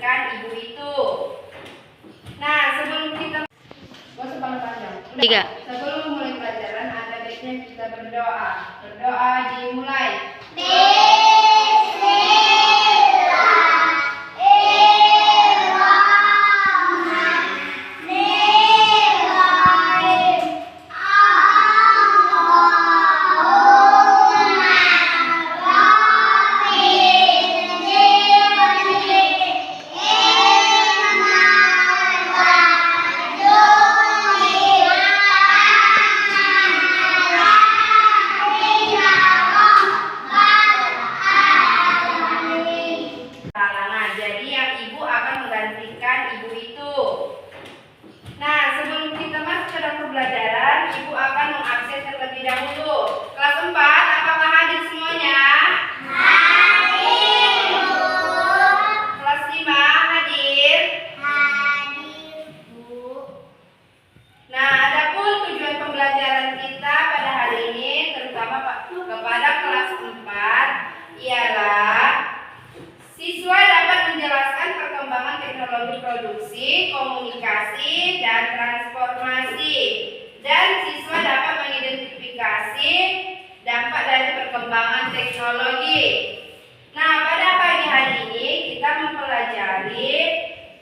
menggantikan ibu itu. Nah, sebelum kita sebelum memulai pelajaran, ada baiknya kita berdoa. Berdoa dimulai. Jadi yang ibu akan menggantikan ibu itu. Nah, sebelum kita masuk ke dalam pembelajaran, ibu akan mengabsen terlebih dahulu. Kelas 4, apakah hadir semuanya? Hadir, Bu. Kelas 5, hadir? Hadir, Bu. Nah, adapun tujuan pembelajaran kita pada hari ini, terutama kepada kelas 4, ialah siswa dapat menjelaskan perkembangan teknologi produksi, komunikasi, dan transformasi. Dan siswa dapat mengidentifikasi dampak dari perkembangan teknologi. Nah, pada pagi hari ini kita mempelajari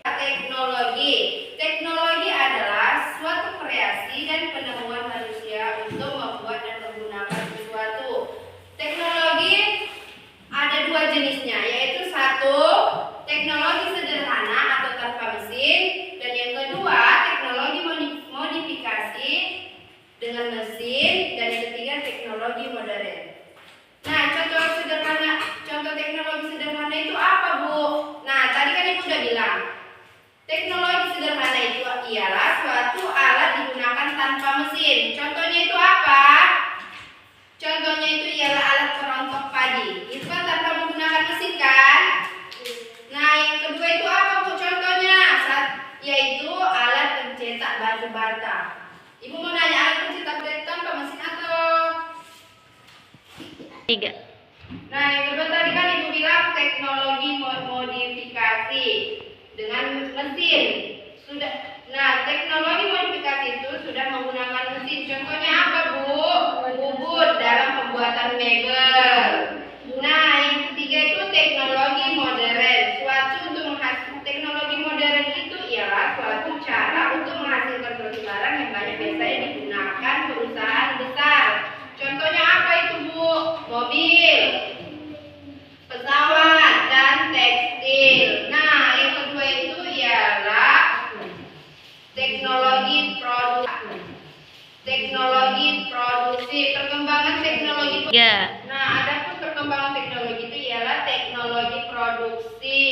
teknologi. Teknologi adalah suatu kreasi dan penemuan manusia untuk membuat dan menggunakan sesuatu. Teknologi ada dua jenisnya, yaitu satu, teknologi sederhana atau tanpa mesin, dan yang kedua, teknologi modifikasi dengan mesin, dan yang ketiga, teknologi modern. Nah, contoh teknologi sederhana itu apa, Bu? Nah, tadi kan Ibu udah bilang, teknologi sederhana itu ialah suatu alat digunakan tanpa mesin. Contohnya itu apa? Contohnya itu ialah alat perontok padi. Itu kan tanpa menggunakan mesin kan? Nah, yang kedua itu apa, Bu? Contohnya yaitu alat pencetak batu bata. Ibu mau nanya, alat pencetak batu tanpa mesin atau? 3. Nah, yang kedua tadi kan Ibu bilang teknologi modifikasi dengan mesin. Nah, teknologi modifikasi itu sudah menggunakan mesin. Contohnya apa, Bu? Bubut dalam pembuatan mebel. Nah, yang ketiga itu teknologi modern. Teknologi modern itu ialah suatu cara untuk menghasilkan suatu barang yang banyak biasanya digunakan perusahaan besar. Contohnya apa itu, Bu? Mobil, pesawat, dan tekstil. Nah, yang kedua itu ialah teknologi produksi, perkembangan teknologi. Nah, adapun perkembangan teknologi itu ialah teknologi produksi.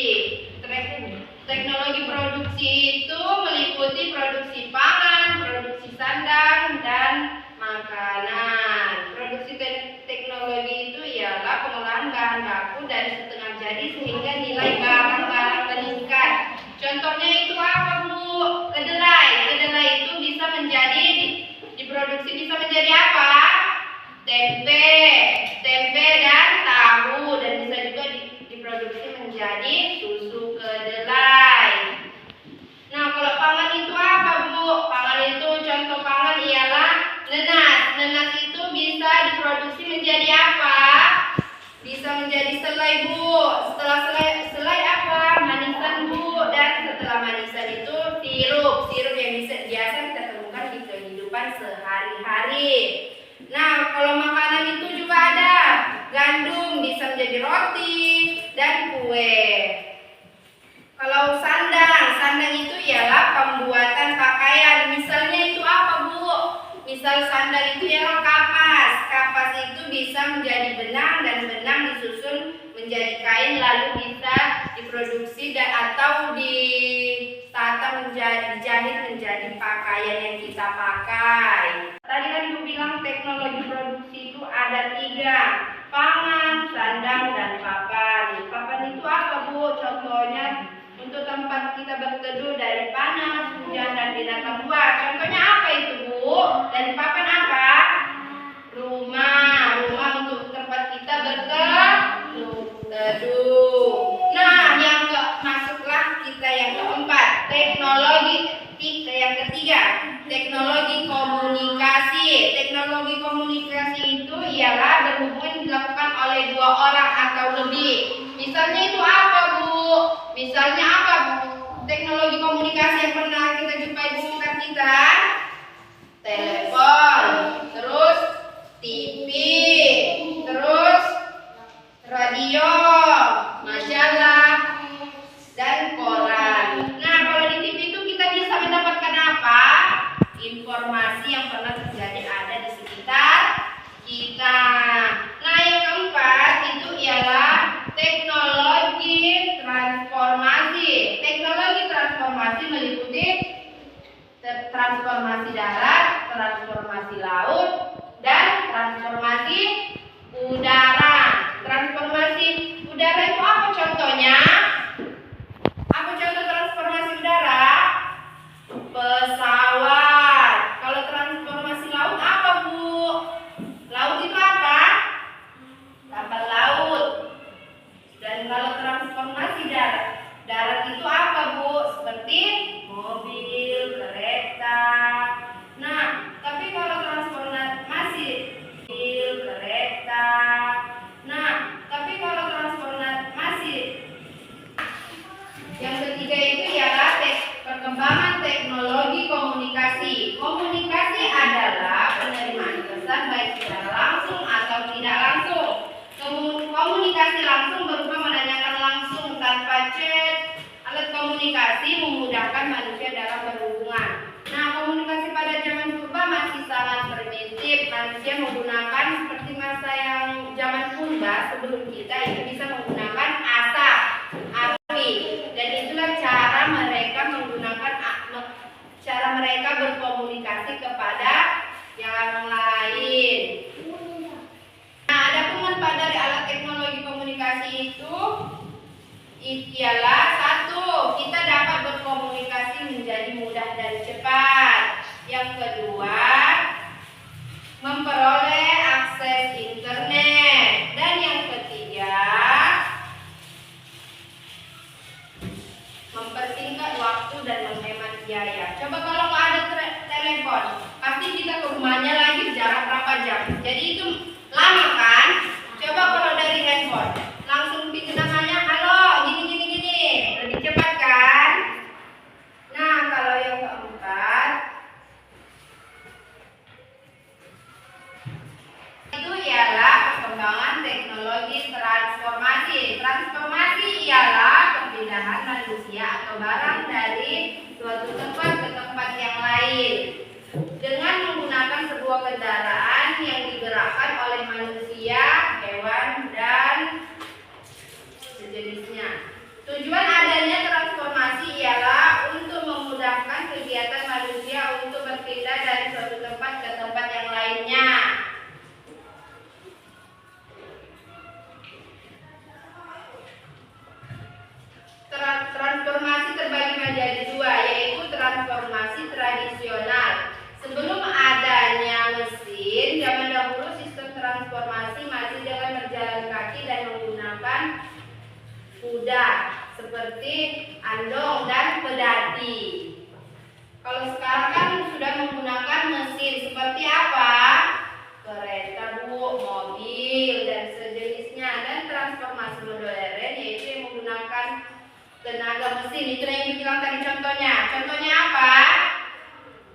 Teknologi produksi itu meliputi produksi pangan, produksi sandang, dan makanan. Produksi teknologi itu ialah pengolahan bahan baku dari setengah jadi sehingga nilai barang-barang meningkat. Contohnya itu apa, Bu? Kedelai. Kedelai itu bisa menjadi diproduksi bisa menjadi apa? Tempe dan tahu, dan bisa juga diproduksi menjadi susu kedelai. Nah, kalau pangan itu apa, Bu? Pangan itu contoh pangan ialah nenas. Nenas itu bisa diproduksi menjadi apa? Bisa menjadi selai, Bu. Setelah selai apa? Manisan, Bu. Dan setelah manisan itu sirup yang biasa kita temukan di kehidupan sehari-hari. Nah, kalau makanan itu juga ada gandum, bisa menjadi roti dan kue. Kalau sandang itu ialah pembuatan pakaian. Misalnya itu apa, Bu? Misal sandang itu ialah kapas. Kapas itu bisa menjadi benang, dan benang disusun menjadi kain lalu bisa diproduksi atau ditata dijahit menjadi pakaian yang kita pakai. Tadi kan Ibu bilang teknologi produksi itu ada 3, pangan, sandang, dan papan. Papan itu apa, Bu? Contohnya untuk tempat kita berteduh dari panas, hujan, dan binatang buas. Contohnya apa itu, Bu? Dan papan apa? Rumah untuk tempat kita berteduh. Nah, yang masuklah manusia. Teknologi komunikasi. Teknologi komunikasi itu ialah berhubungan dilakukan oleh dua orang atau lebih. Misalnya itu apa, Bu? Misalnya apa, Bu? Teknologi komunikasi yang pernah kita jumpai di sekitar kita? Telepon, terus TV, terus radio, majalah, dan koran. Nah, kalau di TV itu kita bisa mendapatkan apa? Informasi yang pernah terjadi ada di sekitar kita. Nah, yang keempat itu ialah teknologi transformasi. Teknologi transformasi meliputi transformasi darat, transformasi laut, dan transformasi udara. Transformasi udara itu apa contohnya? Apa contoh transformasi udara? Pesawat. Kalau transformasi laut apa, Bu? Laut itu apa? Kapal laut. Dan kalau transformasi darat itu apa, Bu? Seperti mobil, kereta. Nah, tapi kalau transformasi mobil, kereta. Nah, tapi kalau transformasi yang ketiga itu ialah perkembangan teknologi komunikasi. Komunikasi adalah penerimaan pesan baik secara langsung atau tidak langsung. Komunikasi langsung berupa menanyakan langsung tanpa chat. Alat komunikasi memudahkan manusia dalam berhubungan. Nah, komunikasi pada zaman purba masih sangat primitif. Manusia menggunakan seperti masa yang zaman purba sebelum kita itu bisa menggunakan asap, api, dan itulah cara mereka berkomunikasi kepada yang lain. Nah, ada manfaat dari alat teknologi komunikasi itu ialah satu, kita dapat berkomunikasi menjadi mudah dan cepat. Yang kedua, memperoleh akses internet. Dan yang ketiga, mempersingkat waktu dan menghemat biaya. Coba kalau nggak ada telepon, pasti kita ke rumahnya lagi jarak berapa jam. Jadi itu lama kan? Coba kalau dari handphone, langsung bikin namanya, halo, gini, lebih cepat kan? Nah, kalau yang keempat, itu ialah perkembangan teknologi transformasi. Transformasi ialah perpindahan manusia atau barang dari suatu tempat ke tempat yang lain dengan menggunakan sebuah kendaraan yang digerakkan oleh manusia, hewan, dan sejenisnya. Tujuan adanya transformasi ialah untuk memudahkan kegiatan manusia untuk berpindah dari suatu tempat ke tempat yang lainnya. Transformasi terbagi menjadi dua, yaitu transformasi tradisional. Sebelum adanya mesin, zaman dahulu sistem transformasi masih dengan berjalan kaki dan menggunakan kuda seperti andong dan pedati. Kalau sekarang kan sudah menggunakan mesin seperti apa? Kereta, Bu, mobil, dan sejenisnya. Dan transformasi modern yaitu yang menggunakan tenaga mesin. Itu yang dibilang tadi contohnya. Contohnya apa?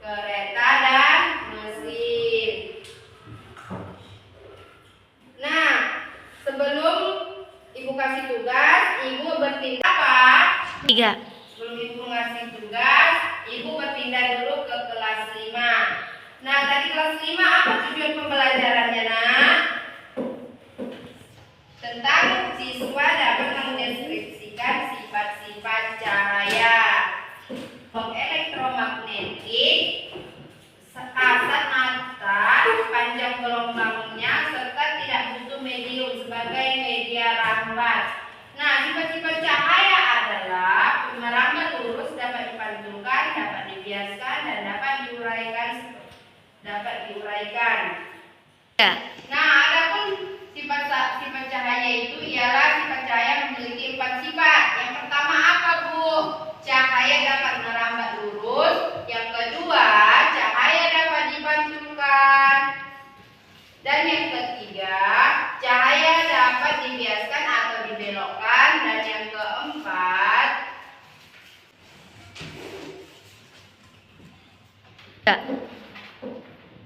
Kereta dan mesin. Nah, sebelum Ibu kasih tugas, Ibu bertindak apa? 3. Sebelum Ibu ngasih tugas, Ibu berpindah dulu ke kelas 5. Nah, tadi kelas 5 apa tujuan pembelajarannya, Nak? Tentang siswa dapat mendeskripsikan sifat-sifat cahaya, elektromagnetik, kasat mata, panjang gelombangnya, serta tidak butuh medium sebagai media rambat. Nah, sifat-sifat cahaya adalah merambat lurus, dapat dipantulkan, dapat dibiaskan, dan dapat diuraikan. Nah, adapun sifat cahaya itu ialah sifat cahaya memiliki 4 sifat. Yang pertama apa, Bu? Cahaya dapat merambat lurus. Yang kedua, dibelokkan. Dan yang keempat,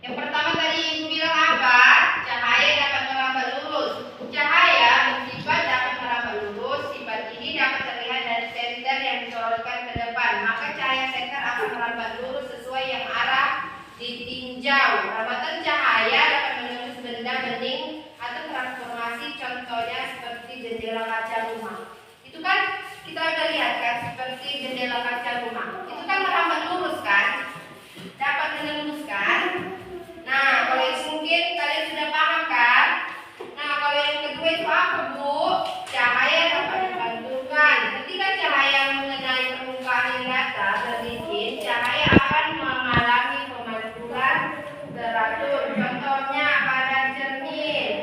yang pertama tadi Ibu bilang apa? Cahaya dapat merambat lurus. Cahaya bersifat dapat merambat lurus. Sifat ini dapat terlihat dari senter yang disorotkan ke depan. Maka cahaya senter akan merambat lurus sesuai yang arah ditinjau. Rambatan cahaya dapat menembus benda bening atau transformasi, contohnya seperti jendela kaca rumah. Itu kan kita udah lihat kan, seperti jendela kaca rumah. Itu kan merambat lurus kan? Dapat menembuskan. Nah, kalau itu mungkin kalian sudah paham kan? Nah, kalau yang kedua itu apa, Bu? Cahaya dapat dipantulkan. Ketika cahaya mengenai permukaan yang datar dan licin, cahaya akan mengalami pemantulan teratur. Contohnya pada cermin.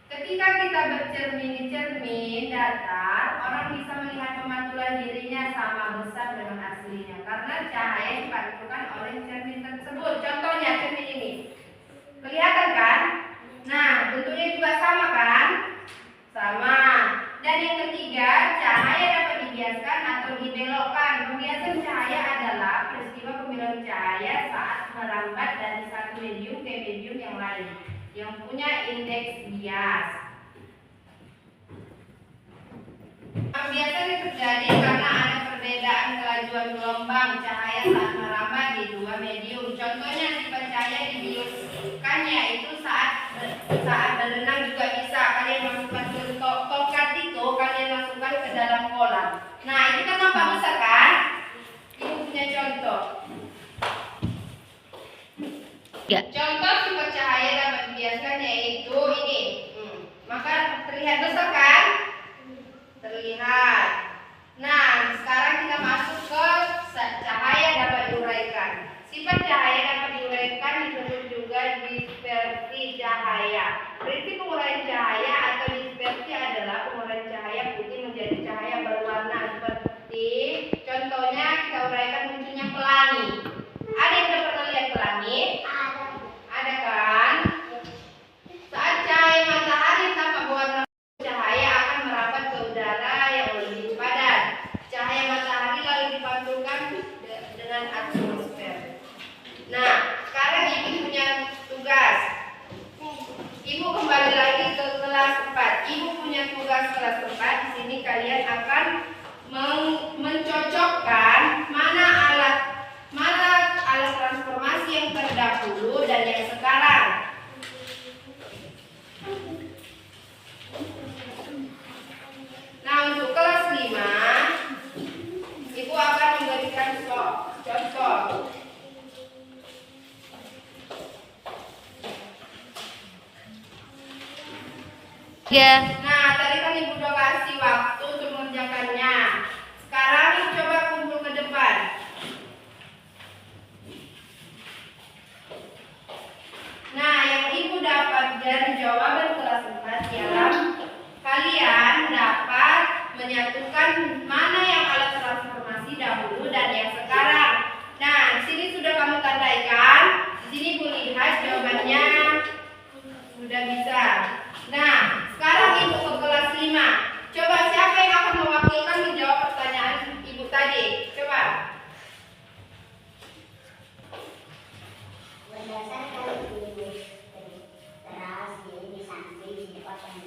Ketika kita bercermin di cermin datar, orang bisa melihat pemantulan dirinya sama besar dengan aslinya karena cahaya dipantulkan oleh cermin tersebut. Contohnya cermin ini. Kelihatan kan? Nah, bentuknya juga sama kan? Sama. Dan yang ketiga, cahaya dapat dibiaskan atau dibelokkan. Pembiasan cahaya adalah peristiwa pembelokan cahaya saat merambat dari satu medium ke medium yang lain yang punya indeks bias. Pembiasan terjadi karena ada perbedaan kelajuan gelombang cahaya saat merambat di dua medium. Contohnya sifat cahaya dibiuskan yaitu saat berenang juga bisa. Kalian masukkan ke tongkat itu, kalian masukkan ke dalam kolam. Nah, itu kan nampak besar kan? Ibu punya contoh. Contoh sifat cahaya dapat dibiaskan yaitu ini. Maka terlihat besar kan? Terlihat. Nah, sekarang kita masuk ke cahaya dapat diuraikan. Sifat cahaya dapat diuraikan disebut juga dispersi cahaya. Prinsip penguraian cahaya atau dispersi adalah penguraian cahaya putih menjadi cahaya berwarna seperti contohnya kita uraikan munculnya pelangi. Ada yang udah pernah lihat pelangi? Ada kan? Saat cahaya matahari tampak berwarna cahaya akan merapat ke udara yang lebih padat. Cahaya matahari lalu dipantulkan dengan atmosfer. Nah, sekarang Ibu punya tugas. Ibu kembali lagi ke kelas 4. Ibu punya tugas kelas 4. Di sini kalian akan mencocokkan mana alat transformasi yang terdahulu dan yang sekarang. Nah, untuk kelas 5, Ibu akan memberikan contoh. Nah, tadi kan Ibu udah kasih waktu untuk mengerjakannya. Sekarang Ibu coba kumpul ke depan. Nah, yang Ibu dapat dari jawaban kelas 4 ialah kalian dapat menyatukan mana yang alat transformasi dahulu dan yang sekarang. Nah, di sini sudah kamu tandaikan. Di sini Ibu lihat jawabannya sudah bisa. Nah, sekarang Ibu ke kelas 5. Coba siapa yang akan mewakilkan menjawab pertanyaan Ibu tadi? Coba. Berdasarkan literasi di samping sifat yang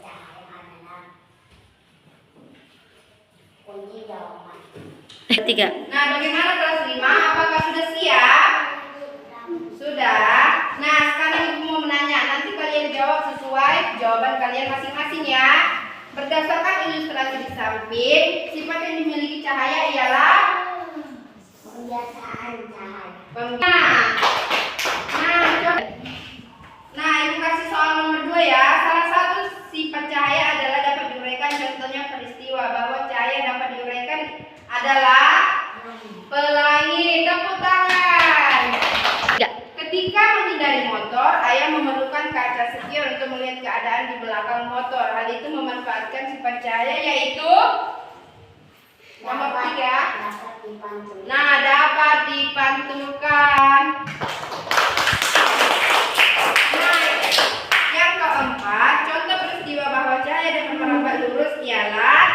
cahaya adalah kunci jawaban. 3. Nah, bagaimana kelas 5? Apakah sudah siap? Sudah. Nah, sekarang Ibu mau menanya. Nanti kalian jawab sesuai jawaban kalian masing-masing ya. Berdasarkan ilustrasi di samping, sifat yang dimiliki cahaya ialah Pembiasaan cahaya. Nah, Ibu kasih soal nomor 2 ya. Salah satu sifat cahaya adalah dapat diuraikan. Contohnya peristiwa bahwa cahaya dapat diuraikan adalah pelangi. Tepuk tangan. Ketika menghindari motor, ayah memerlukan kaca spion untuk melihat keadaan di belakang motor. Hal itu memanfaatkan sifat cahaya yaitu nomor 3. Nah, dapat dipantulkan. Nah, yang keempat, contoh peristiwa bahwa cahaya dapat merambat Terus ialah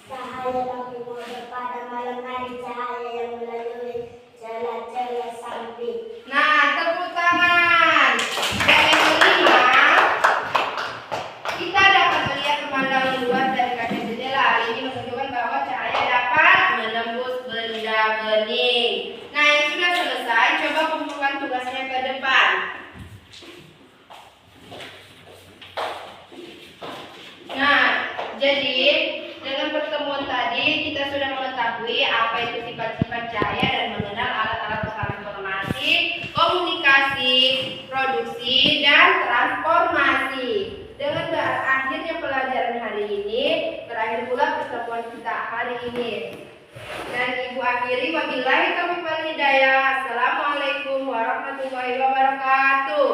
Cahaya lampu motor pada malam hari, cahaya yang melalui celah-celah samping. Nah, tepuk tangan. Dan yang kelima, kita dapat melihat pemandangan luas dari kaca jendela. Hal ini menunjukkan bahwa cahaya dapat menembus benda bening. Nah, yang sudah selesai, coba kumpulkan tugasnya ke depan. Nah, jadi dengan pertemuan tadi kita sudah mengetahui apa itu sifat-sifat cahaya dan mengenal alat-alat transformasi, komunikasi, produksi, dan transformasi. Dengan berakhirnya pelajaran hari ini, berakhir pula pertemuan kita hari ini. Dan Ibu akhiri, wabillahi taufiq wal hidayah. Assalamualaikum warahmatullahi wabarakatuh.